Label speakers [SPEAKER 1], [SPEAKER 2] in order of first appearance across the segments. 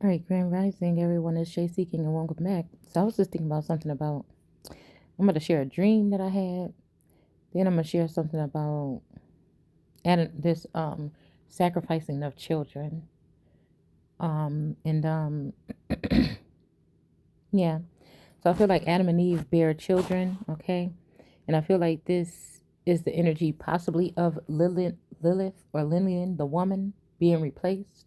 [SPEAKER 1] All right, Grand Rising, everyone. Is Shay seeking and welcome back. So I was just thinking about something about, I'm going to share a dream that I had. Then I'm going to share something about this sacrificing of children. And yeah. So I feel like Adam and Eve bear children, okay? And I feel like this is the energy possibly of Lilith or Lillian, the woman, being replaced.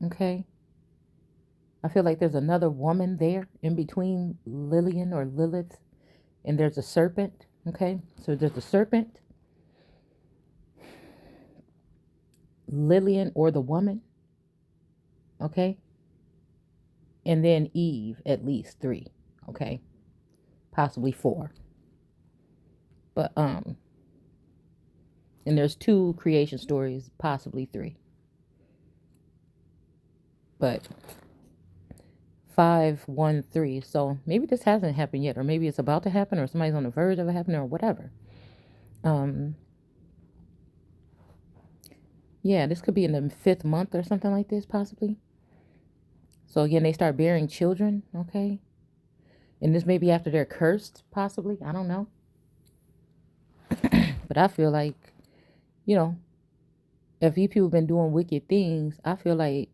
[SPEAKER 1] Okay. I feel like there's another woman there in between Lillian or Lilith, and there's a serpent. Okay. So there's a serpent, Lillian or the woman. Okay. And then Eve, at least 3. Okay. Possibly 4. But, and there's 2 creation stories, possibly 3. But 5, 1, 3. So maybe this hasn't happened yet, or maybe it's about to happen, or somebody's on the verge of it happening, or whatever. Yeah, this could be in the 5th month or something like this, possibly. So again, they start bearing children, okay? And this may be after they're cursed, possibly. I don't know. But I feel like, if these people have been doing wicked things, I feel like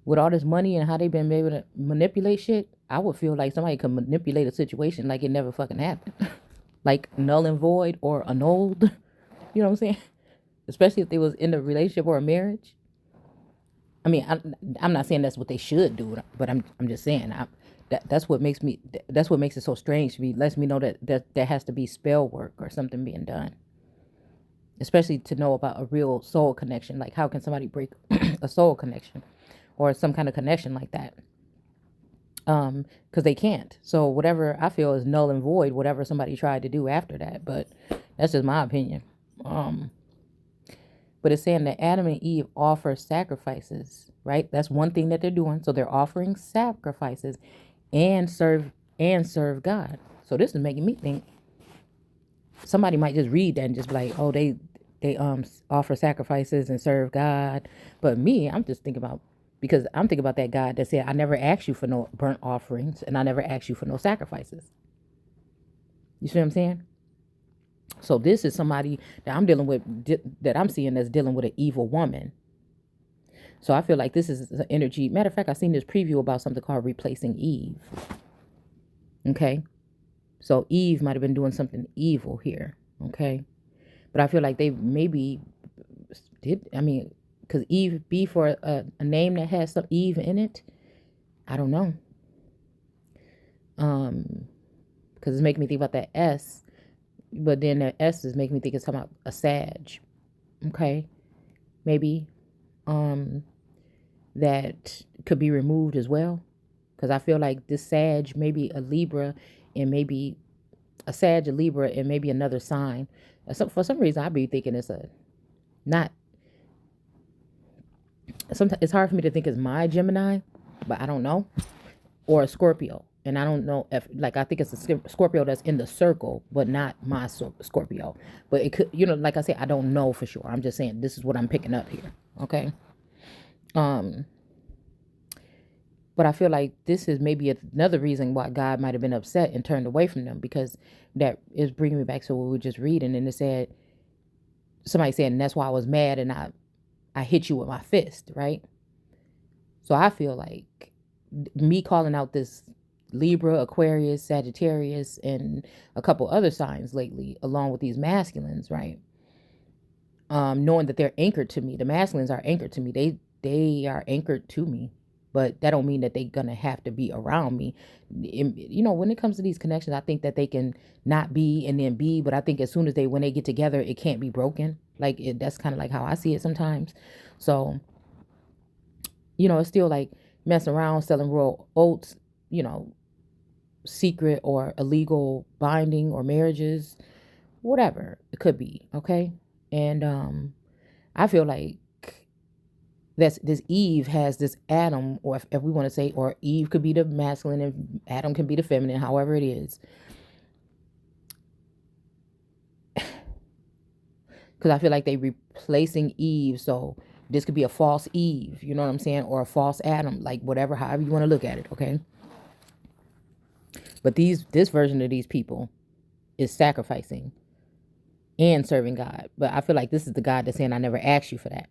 [SPEAKER 1] with all this money and how they've been able to manipulate shit, I would feel like somebody could manipulate a situation like it never fucking happened. Like null and void or annulled. You know what I'm saying? Especially if they was in a relationship or a marriage. I mean, I'm not saying that's what they should do, but I'm just saying that's what makes it so strange to me. Lets me know that there has to be spell work or something being done. Especially to know about a real soul connection. Like, how can somebody break a soul connection or some kind of connection like that? Because they can't. So whatever I feel is null and void, whatever somebody tried to do after that. But that's just my opinion. But it's saying that Adam and Eve offer sacrifices, right? That's one thing that they're doing. So they're offering sacrifices and serve God. So this is making me think somebody might just read that and just be like, oh, they offer sacrifices and serve God. But me, I'm just thinking about, because I'm thinking about that God that said, I never asked you for no burnt offerings and I never asked you for no sacrifices. You see what I'm saying? So this is somebody that I'm dealing with, that I'm seeing that's dealing with an evil woman. So I feel like this is an energy. Matter of fact, I seen this preview about something called replacing Eve. Okay. So Eve might have been doing something evil here. Okay. But I feel like they maybe did. I mean, could Eve be for a name that has some Eve in it? I don't know. Because it's making me think about that S. But then the S is making me think it's talking about a Sag. Okay. Maybe that could be removed as well. Because I feel like this Sag, maybe a Libra, and maybe a Sag, a Libra, and maybe another sign. So for some reason, I'd be thinking it's sometimes it's hard for me to think it's my Gemini, but I don't know. Or a Scorpio. And I don't know if, like, I think it's a Scorpio that's in the circle, but not my Scorpio. But it could, like I said, I don't know for sure. I'm just saying this is what I'm picking up here. Okay. But I feel like this is maybe another reason why God might have been upset and turned away from them, because that is bringing me back to what we were just reading. And it said, somebody said, and that's why I was mad and I hit you with my fist, right? So I feel like me calling out this Libra, Aquarius, Sagittarius, and a couple other signs lately, along with these masculines, right? Knowing that they're anchored to me. The masculines are anchored to me. They are anchored to me. But that don't mean that they're going to have to be around me. When it comes to these connections, I think that they can not be and then be. But I think as soon as when they get together, it can't be broken. Like, that's kind of like how I see it sometimes. So, it's still like messing around, selling royal oats, secret or illegal binding or marriages, whatever it could be. Okay. And I feel like this Eve has this Adam, or if we want to say, or Eve could be the masculine and Adam can be the feminine, however it is. Because I feel like they replacing Eve. So This could be a false Eve, you know what I'm saying? Or a false Adam, like whatever, however you want to look at it, okay? But this version of these people is sacrificing and serving God. But I feel like this is the God that's saying, I never asked you for that.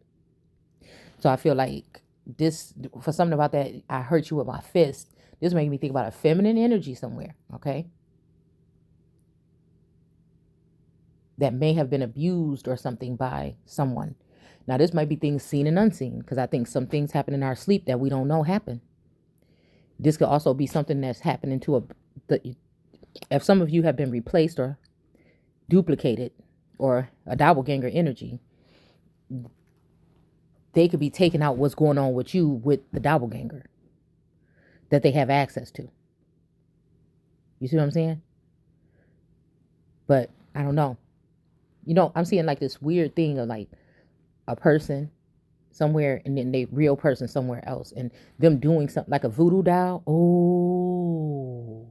[SPEAKER 1] So I feel like this, for something about that, I hurt you with my fist. This made me think about a feminine energy somewhere, okay? That may have been abused or something by someone. Now, this might be things seen and unseen, because I think some things happen in our sleep that we don't know happen. This could also be something that's happening to if some of you have been replaced or duplicated or a doppelganger energy, they could be taking out what's going on with you with the doppelganger that they have access to. You see what I'm saying? But I don't know. You know, I'm seeing like this weird thing of like a person somewhere and then they real person somewhere else, and them doing something like a voodoo doll. Oh,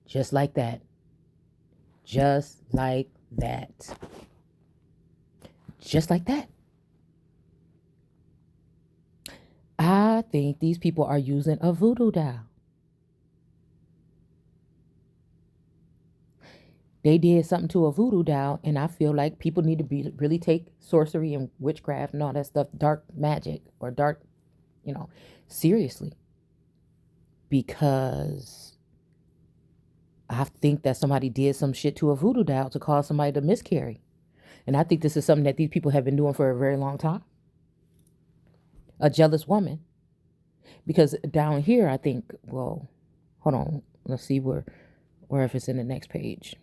[SPEAKER 1] just like that. Just like that. Just like that. I think these people are using a voodoo doll. They did something to a voodoo doll, and I feel like people need to really take sorcery and witchcraft and all that stuff, dark magic or dark, seriously. Because I think that somebody did some shit to a voodoo doll to cause somebody to miscarry. And I think this is something that these people have been doing for a very long time. A jealous woman. Because down here, I think, well, hold on. Let's see where if it's in the next page.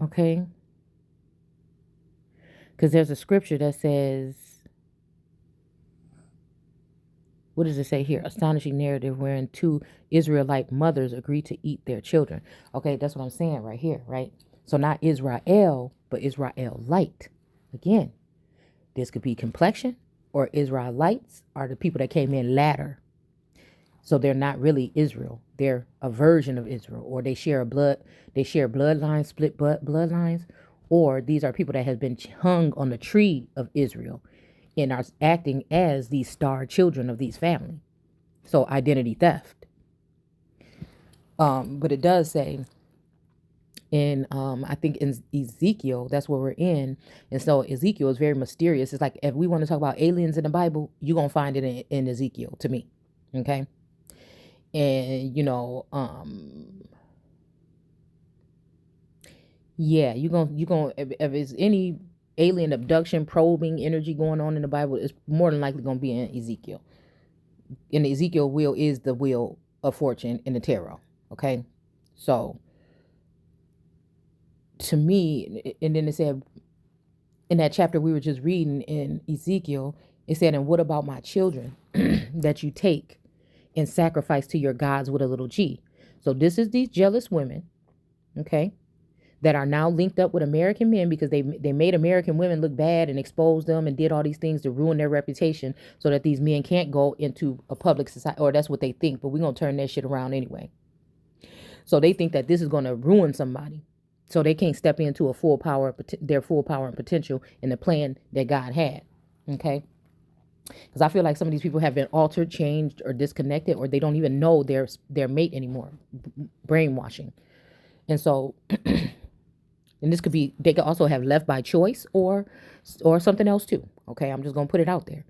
[SPEAKER 1] Okay. Because there's a scripture that says, what does it say here? Astonishing narrative wherein two Israelite mothers agree to eat their children. Okay, that's what I'm saying right here, right? So not Israel, but Israelite. Again, this could be complexion, or Israelites are the people that came in latter. So they're not really Israel. They're a version of Israel, or they share bloodlines, split bloodlines, or these are people that have been hung on the tree of Israel and are acting as these star children of these families. So identity theft. But it does say in, I think in Ezekiel, that's where we're in. And so Ezekiel is very mysterious. It's like, if we want to talk about aliens in the Bible, you're going to find it in Ezekiel, to me. Okay. And, yeah, you're going if it's any alien abduction, probing energy going on in the Bible, it's more than likely going to be in Ezekiel. And the Ezekiel wheel is the wheel of fortune in the tarot. Okay. So to me, and then it said in that chapter we were just reading in Ezekiel, it said, and what about my children that you take and sacrifice to your gods with a little g? So this is these jealous women, okay, that are now linked up with American men because they made American women look bad and exposed them and did all these things to ruin their reputation so that these men can't go into a public society, or that's what they think, but we're going to turn that shit around anyway. So they think that this is going to ruin somebody. So they can't step into their full power and potential in the plan that God had. Okay. Because I feel like some of these people have been altered, changed, or disconnected, or they don't even know their mate anymore. Brainwashing. And so, and this could be, they could also have left by choice or something else too. Okay. I'm just going to put it out there.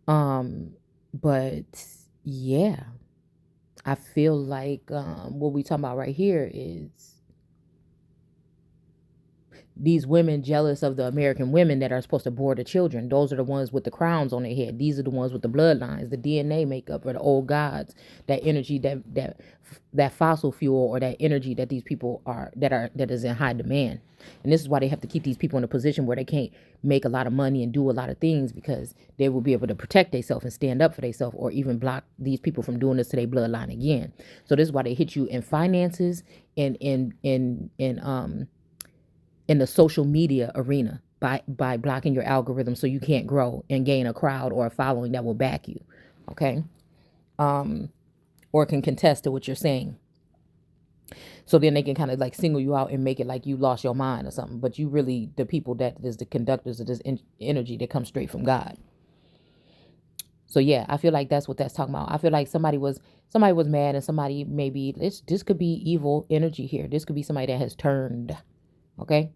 [SPEAKER 1] But yeah, I feel like, what we talking about right here is these women jealous of the American women that are supposed to bore the children. Those are the ones with the crowns on their head. These are the ones with the bloodlines, the DNA makeup, or the old gods, that energy, that fossil fuel, or that energy that these people that is in high demand. And this is why they have to keep these people in a position where they can't make a lot of money and do a lot of things, because they will be able to protect themselves and stand up for themselves, or even block these people from doing this to their bloodline again. So this is why they hit you in finances and in the social media arena by blocking your algorithm so you can't grow and gain a crowd or a following that will back you. Okay. Or can contest to what you're saying. So then they can kind of like single you out and make it like you lost your mind or something. But you really, the people that is the conductors of this energy that comes straight from God. So yeah, I feel like that's what that's talking about. I feel like somebody was mad, and somebody maybe this could be evil energy here. This could be somebody that has turned, okay?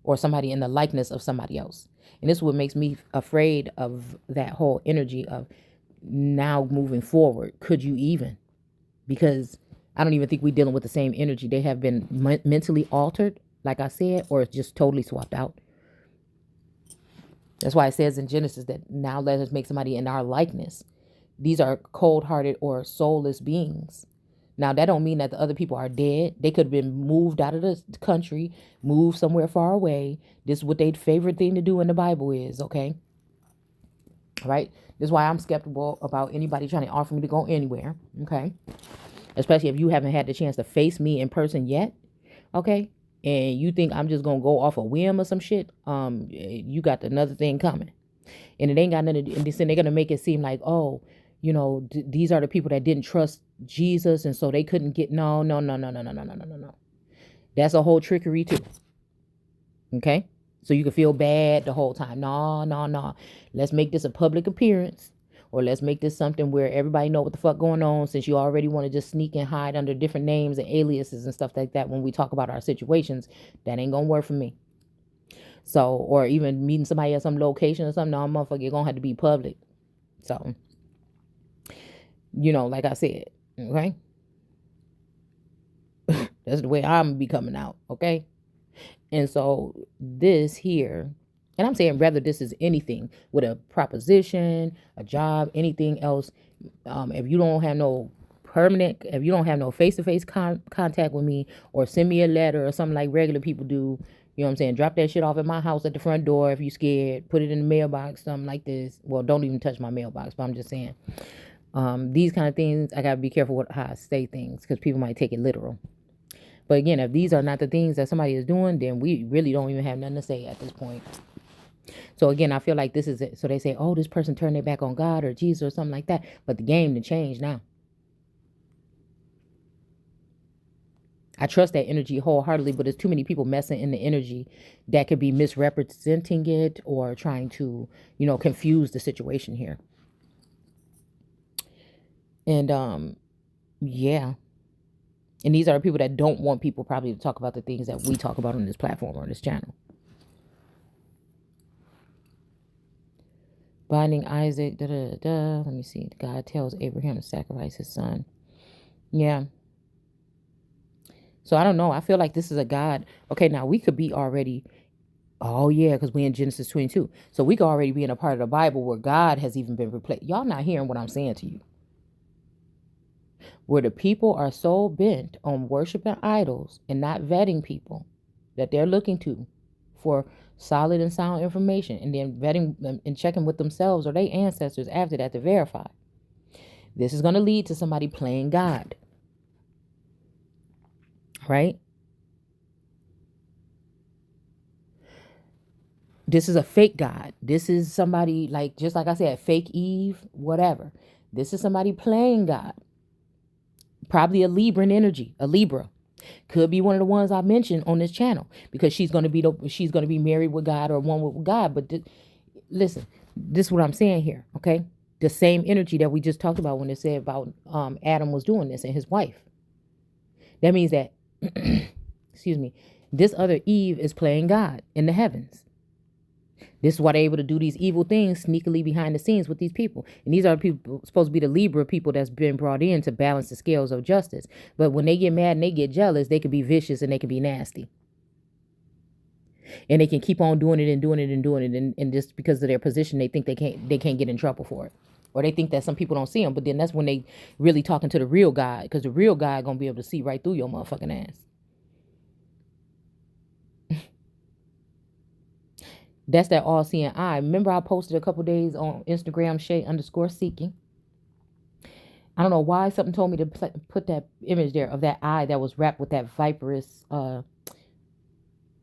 [SPEAKER 1] Or somebody in the likeness of somebody else. And this is what makes me afraid of that whole energy of now moving forward. Could you even? Because I don't even think we're dealing with the same energy. They have been mentally altered, like I said, or it's just totally swapped out. That's why it says in Genesis that now let us make somebody in our likeness. These are cold-hearted or soulless beings. Now, that don't mean that the other people are dead. They could have been moved out of the country, moved somewhere far away. This is what their favorite thing to do in the Bible is, okay? All right? This is why I'm skeptical about anybody trying to offer me to go anywhere, okay? Especially if you haven't had the chance to face me in person yet, okay? And you think I'm just going to go off a whim or some shit, you got another thing coming. And it ain't got nothing to do, and they're going to make it seem like, oh, you know, these are the people that didn't trust Jesus, and so they couldn't get, no. That's a whole trickery too. Okay? So you can feel bad the whole time. No. Let's make this a public appearance, or let's make this something where everybody know what the fuck going on, since you already want to just sneak and hide under different names and aliases and stuff like that when we talk about our situations. That ain't going to work for me. So, or even meeting somebody at some location or something, no, motherfucker, you're going to have to be public. So, you know, like I said, okay? That's the way I'm going to be coming out, okay? And so this here, and I'm saying whether this is anything with a proposition, a job, anything else, if you don't have no if you don't have no face-to-face contact with me, or send me a letter or something like regular people do, you know what I'm saying? Drop that shit off at my house at the front door if you're scared. Put it in the mailbox, something like this. Well, don't even touch my mailbox, but I'm just saying. These kind of things, I got to be careful how I say things, because people might take it literal. But again, if these are not the things that somebody is doing, then we really don't even have nothing to say at this point. So again, I feel like this is it. So they say, oh, this person turned their back on God or Jesus or something like that. But the game to change now. I trust that energy wholeheartedly, but there's too many people messing in the energy that could be misrepresenting it or trying to, you know, confuse the situation here. And, yeah. And these are people that don't want people probably to talk about the things that we talk about on this platform or this channel. Binding Isaac, Let me see. God tells Abraham to sacrifice his son. Yeah. So I don't know. I feel like this is a God. Okay, now we could be already, oh yeah, because we're in Genesis 22. So we could already be in a part of the Bible where God has even been replaced. Y'all not hearing what I'm saying to you. Where the people are so bent on worshiping idols and not vetting people that they're looking to for solid and sound information, and then vetting and checking with themselves or their ancestors after that to verify. This is going to lead to somebody playing God. Right? This is a fake God. This is somebody like, just like I said, fake Eve, whatever. This is somebody playing God. Probably a Libran energy, a Libra. Could be one of the ones I mentioned on this channel, because she's going to be married with God or one with God. But listen, this is what I'm saying here, okay? The same energy that we just talked about when it said about Adam was doing this and his wife. That means that, excuse me, this other Eve is playing God in the heavens. This is why they're able to do these evil things sneakily behind the scenes with these people. And these are people supposed to be the Libra people that's been brought in to balance the scales of justice. But when they get mad and they get jealous, they can be vicious and they can be nasty. And they can keep on doing it and doing it and doing it. And just because of their position, they think they can't get in trouble for it. Or they think that some people don't see them. But then that's when they really talking to the real God. Because the real God going to be able to see right through your motherfucking ass. That's that all-seeing eye. Remember I posted a couple days on Instagram, _Shay_seeking. I don't know why something told me to put that image there of that eye that was wrapped with that viperous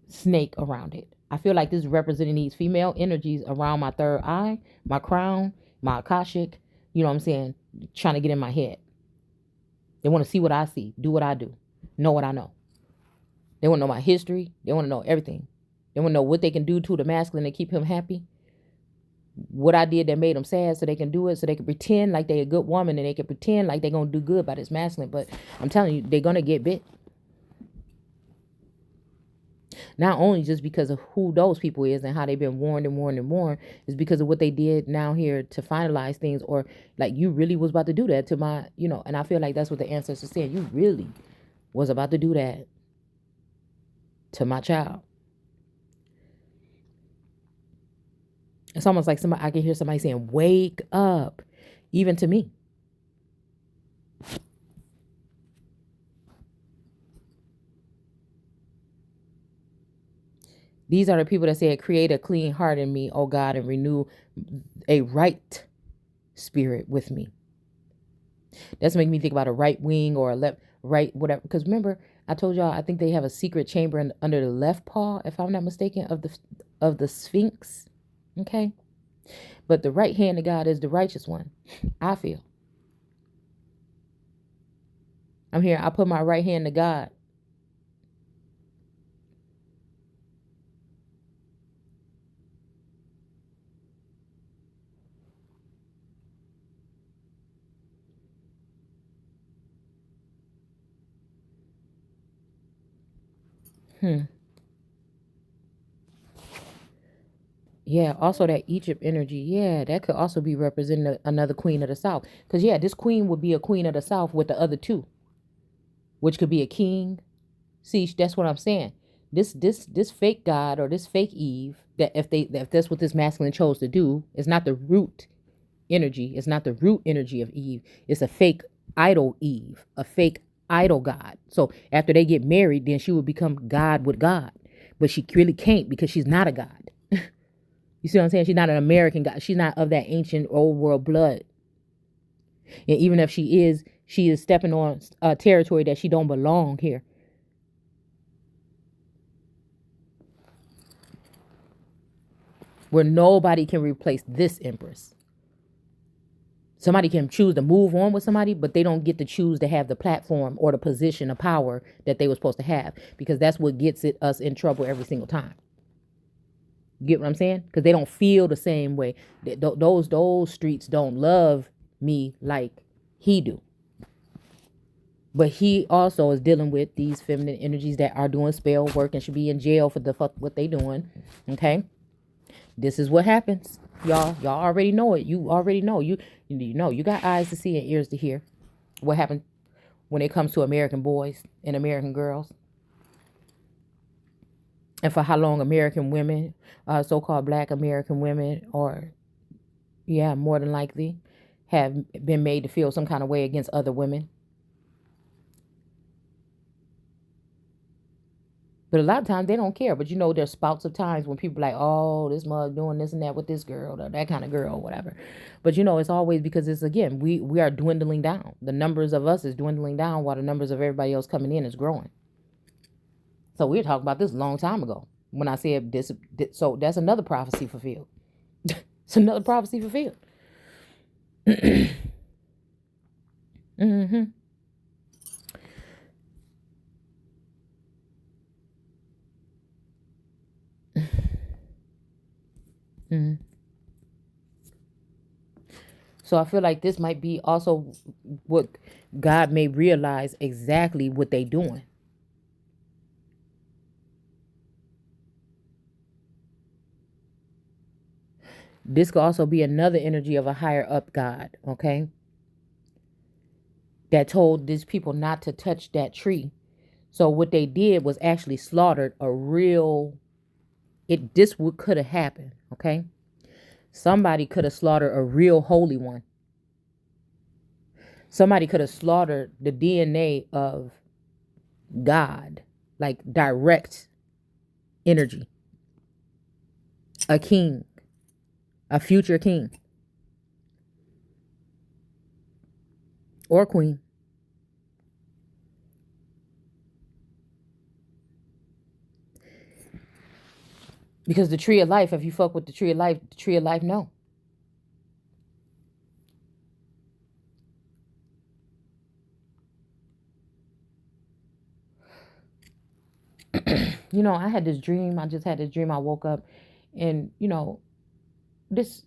[SPEAKER 1] snake around it. I feel like this is representing these female energies around my third eye, my crown, my Akashic, you know what I'm saying, trying to get in my head. They want to see what I see, do what I do. know what I know. They want to know my history. They want to know everything. They want to know what they can do to the masculine to keep him happy. What I did that made them sad, so they can do it, so they can pretend like they're a good woman, and they can pretend like they're going to do good by this masculine. But I'm telling you, they're going to get bit. Not only just because of who those people is and how they've been warned and warned and warned, is because of what they did now here to finalize things, or like you really was about to do that to my, and I feel like that's what the ancestors said. You really was about to do that to my child. It's almost like I can hear somebody saying, wake up, even to me. These are the people that said, create a clean heart in me, oh God, and renew a right spirit with me. That's making me think about a right wing or a left, right, whatever. Because remember, I told y'all, I think they have a secret chamber under the left paw, if I'm not mistaken, of the Sphinx. Okay. But the right hand of God is the righteous one, I feel. I'm here. I put my right hand to God. Yeah, also that Egypt energy. Yeah, that could also be representing another queen of the South. Because, yeah, this queen would be a queen of the South with the other two, which could be a king. See, that's what I'm saying. This fake God or this fake Eve, that if that's what this masculine chose to do, is not the root energy. It's not the root energy of Eve. It's a fake idol Eve, a fake idol God. So after they get married, then she would become God with God. But she really can't, because she's not a God. You see what I'm saying? She's not an American God. She's not of that ancient old world blood. And even if she is stepping on a territory that she don't belong here. Where nobody can replace this empress. Somebody can choose to move on with somebody, but they don't get to choose to have the platform or the position of power that they were supposed to have, because that's what gets us in trouble every single time. Get what I'm saying? Because they don't feel the same way. Those streets don't love me like he do. But he also is dealing with these feminine energies that are doing spell work and should be in jail for the fuck what they doing. Okay? This is what happens. Y'all already know it. You already know. You got eyes to see and ears to hear what happened when it comes to American boys and American girls. And for how long American women, so-called Black American women, or, yeah, more than likely, have been made to feel some kind of way against other women. But a lot of times they don't care. But there's spouts of times when people are like, oh, this mug doing this and that with this girl, or that kind of girl, or whatever. But it's always because it's, again, we are dwindling down. The numbers of us is dwindling down while the numbers of everybody else coming in is growing. So we were talking about this a long time ago when I said this. So that's another prophecy fulfilled. It's another prophecy fulfilled. Mm-hmm. Mm-hmm. So I feel like this might be also what God may realize exactly what they doing. This could also be another energy of a higher up God, okay? That told these people not to touch that tree. So what they did was actually slaughtered a real, this could have happened, okay? Somebody could have slaughtered a real holy one. Somebody could have slaughtered the DNA of God, like direct energy. A king, a future king or queen. Because the tree of life, if you fuck with the tree of life, no. I had this dream. I just had this dream. I woke up and, this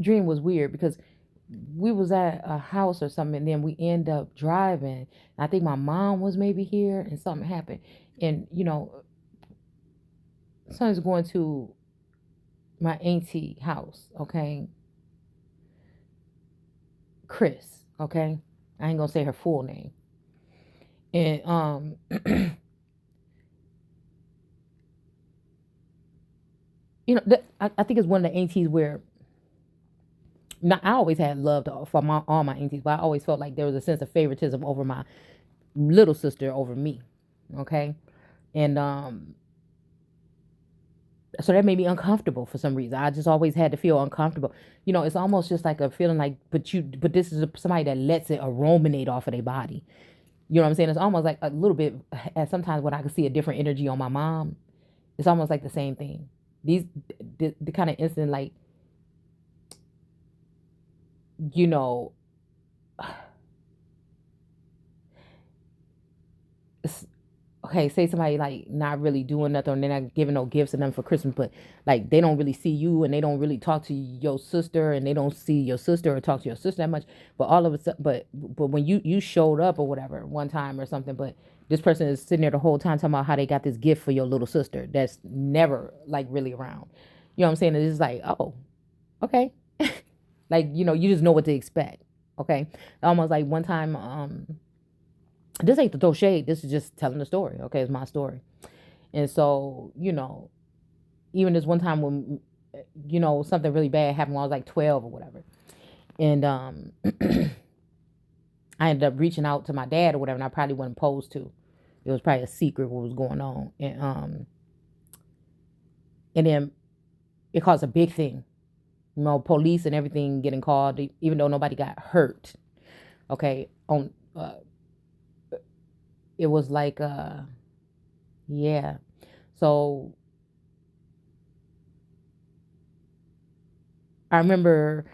[SPEAKER 1] dream was weird because we was at a house or something, and then we end up driving. I think my mom was maybe here and something happened. And, son's going to my auntie house, okay? Chris, okay? I ain't gonna say her full name. And I think it's one of the aunties where I always had love for all my aunties, but I always felt like there was a sense of favoritism over my little sister over me, okay? And so that made me uncomfortable for some reason. I just always had to feel uncomfortable. It's almost just like a feeling like, but this is somebody that lets it aromanate off of their body. You know what I'm saying? It's almost like a little bit, and sometimes when I can see a different energy on my mom, it's almost like the same thing. The kind of instant, like, okay, say somebody like not really doing nothing, or they're not giving no gifts to them for Christmas, but like they don't really see you and they don't really talk to your sister, and they don't see your sister or talk to your sister that much. But all of a sudden, but when you showed up or whatever one time or something, but this person is sitting there the whole time talking about how they got this gift for your little sister that's never like really around. You know what I'm saying? It's just like, oh, okay. Like, you just know what to expect. Okay. Almost like one time, this ain't to throw shade. This is just telling the story. Okay. It's my story. And so, even this one time when, something really bad happened when I was like 12 or whatever. And, I ended up reaching out to my dad or whatever, and I probably wasn't supposed to. It was probably a secret what was going on. And then it caused a big thing. Police and everything getting called, even though nobody got hurt. Okay. It was like, yeah. So I remember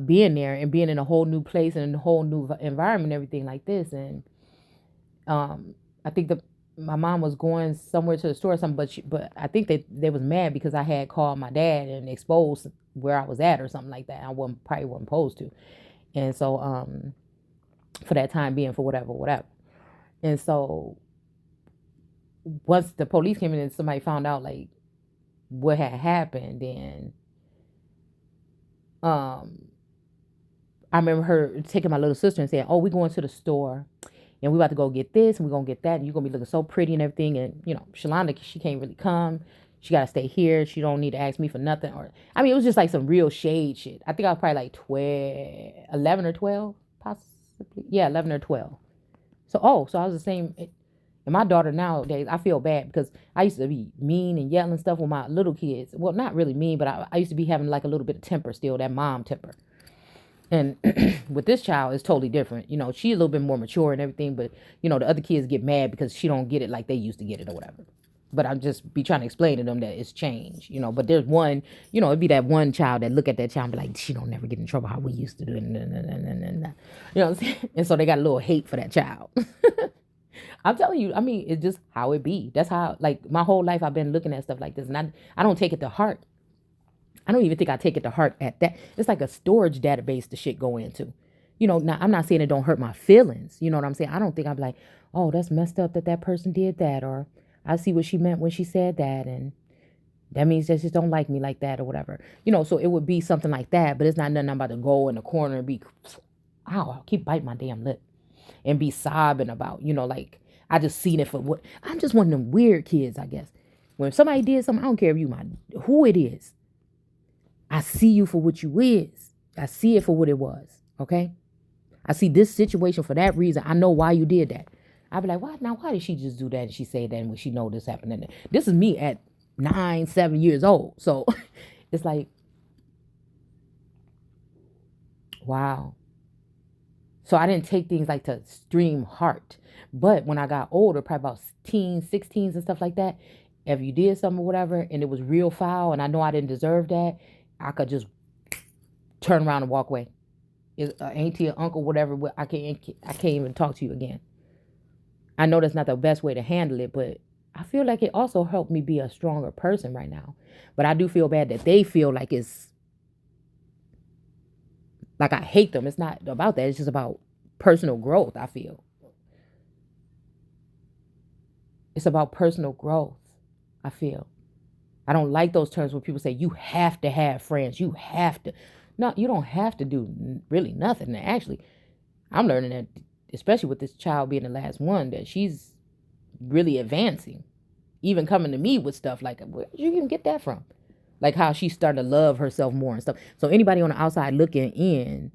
[SPEAKER 1] being there and being in a whole new place and a whole new environment and everything like this. And I think my mom was going somewhere to the store or something, but I think they was mad because I had called my dad and exposed where I was at or something like that. I probably wasn't supposed to. And so for that time being, for whatever. And so once the police came in and somebody found out like what had happened, and I remember her taking my little sister and saying, oh, we going to the store and we about to go get this and we're going to get that, and you're going to be looking so pretty and everything. And, Shalonda, she can't really come. She got to stay here. She don't need to ask me for nothing. It was just like some real shade shit. I think I was probably like 11 or 12, possibly. Yeah, 11 or 12. So I was the same. And my daughter nowadays, I feel bad because I used to be mean and yelling stuff with my little kids. Well, not really mean, but I used to be having like a little bit of temper still, that mom temper. And with this child, it's totally different. She's a little bit more mature and everything, but, the other kids get mad because she don't get it like they used to get it or whatever. But I just be trying to explain to them that it's changed, But there's one, it'd be that one child that look at that child and be like, she don't never get in trouble how we used to do it. You know what I'm saying? And so they got a little hate for that child. I'm telling you, it's just how it be. That's how, like, my whole life I've been looking at stuff like this. And I don't take it to heart. I don't even think I take it to heart at that. It's like a storage database the shit go into. Now I'm not saying it don't hurt my feelings. You know what I'm saying? I don't think I'm like, oh, that's messed up that person did that. Or I see what she meant when she said that. And that means they just don't like me like that or whatever. So it would be something like that. But it's not nothing I'm about to go in the corner and be, I'll keep biting my damn lip. And be sobbing about, like, I just seen it for what. I'm just one of them weird kids, I guess. When somebody did something, I don't care if who it is. I see you for what you is. I see it for what it was. Okay. I see this situation for that reason. I know why you did that. I'd be like, why did she just do that? And she say that when she know this happened. And this is me at 9, 7 years old. So it's like, wow. So I didn't take things like to extreme heart. But when I got older, probably about teens, 16s and stuff like that, if you did something or whatever and it was real foul and I know I didn't deserve that, I could just turn around and walk away. Auntie or uncle, whatever, I can't even talk to you again. I know that's not the best way to handle it, but I feel like it also helped me be a stronger person right now. But I do feel bad that they feel like it's like I hate them. It's not about that. It's just about personal growth, I feel. It's about personal growth, I feel. I don't like those terms where people say you have to have friends. You have to. No, you don't have to do really nothing. And actually, I'm learning that, especially with this child being the last one, that she's really advancing. Even coming to me with stuff like, where did you even get that from? Like how she's starting to love herself more and stuff. So anybody on the outside looking in,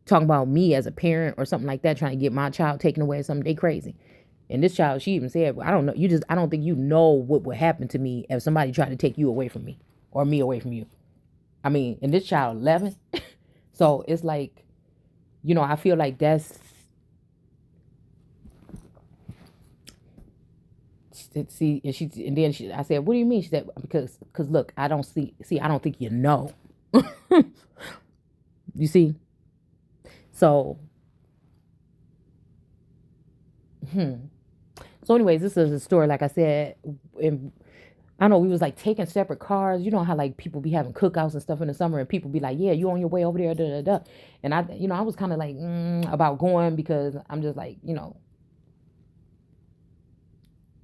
[SPEAKER 1] talking about me as a parent or something like that, trying to get my child taken away or something, they crazy. And this child, she even said, I don't know, I don't think you know what would happen to me if somebody tried to take you away from me or me away from you. I mean, and this child 11. So it's like, I feel like that's, see, and then I said, what do you mean? She said, because look, I don't think you know. You see? So, So anyways, this is a story, like I said, and I know we was like taking separate cars. You know how like people be having cookouts and stuff in the summer and people be like, yeah, you on your way over there, da, da, da. And I was kind of like, about going because I'm just like,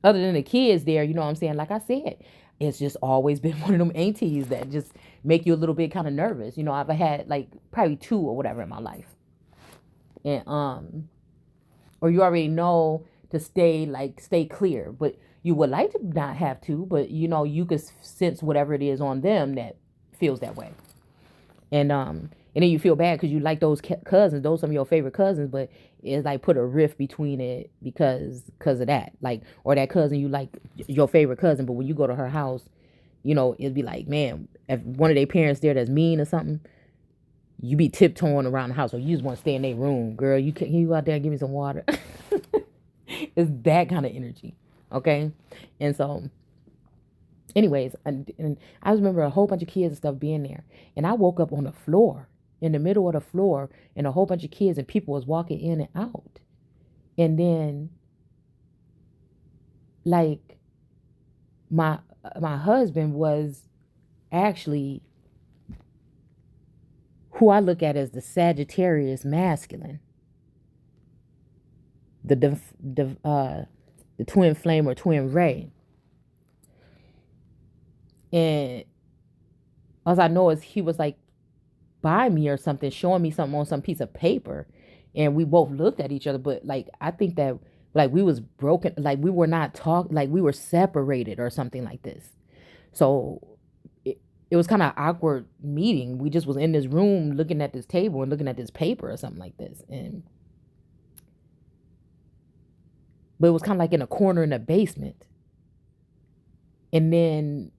[SPEAKER 1] other than the kids there, you know what I'm saying? Like I said, it's just always been one of them aunties that just make you a little bit kind of nervous. I've had like probably 2 or whatever in my life. And, or you already know to stay clear, but you would like to not have to, but you could sense whatever it is on them that feels that way. And then you feel bad because you like those cousins, those some of your favorite cousins, but it's like put a rift between it because of that, like, or that cousin you like your favorite cousin, but when you go to her house, it'd be like, man, if one of their parents there that's mean or something, you be tiptoeing around the house, or you just want to stay in their room, girl. Can you go out there and give me some water? It's that kind of energy, okay? And so, anyways, and I remember a whole bunch of kids and stuff being there, and I woke up on the floor, in the middle of the floor, and a whole bunch of kids and people was walking in and out, and then, like, my husband was actually who I look at as the Sagittarius masculine. The twin flame or twin ray. And all I know is he was like by me or something, showing me something on some piece of paper. And we both looked at each other. But like, I think that like we was broken, like we were not talking, like we were separated or something like this. So it was kind of awkward meeting. We just was in this room looking at this table and looking at this paper or something like this. But it was kind of like in a corner in the basement. And then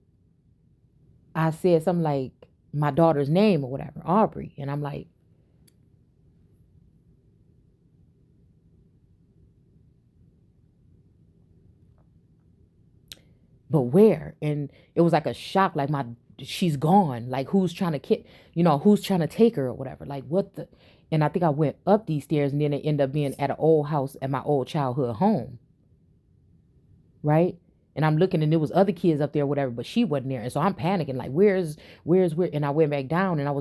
[SPEAKER 1] I said something like my daughter's name or whatever, Aubrey. And I'm like, but where? And it was like a shock, like she's gone. Like who's trying to who's trying to take her or whatever. Like what the? And I think I went up these stairs and then it ended up being at an old house at my old childhood home. Right? And I'm looking and there was other kids up there or whatever, but she wasn't there. And so I'm panicking, like, where's, and I went back down and I was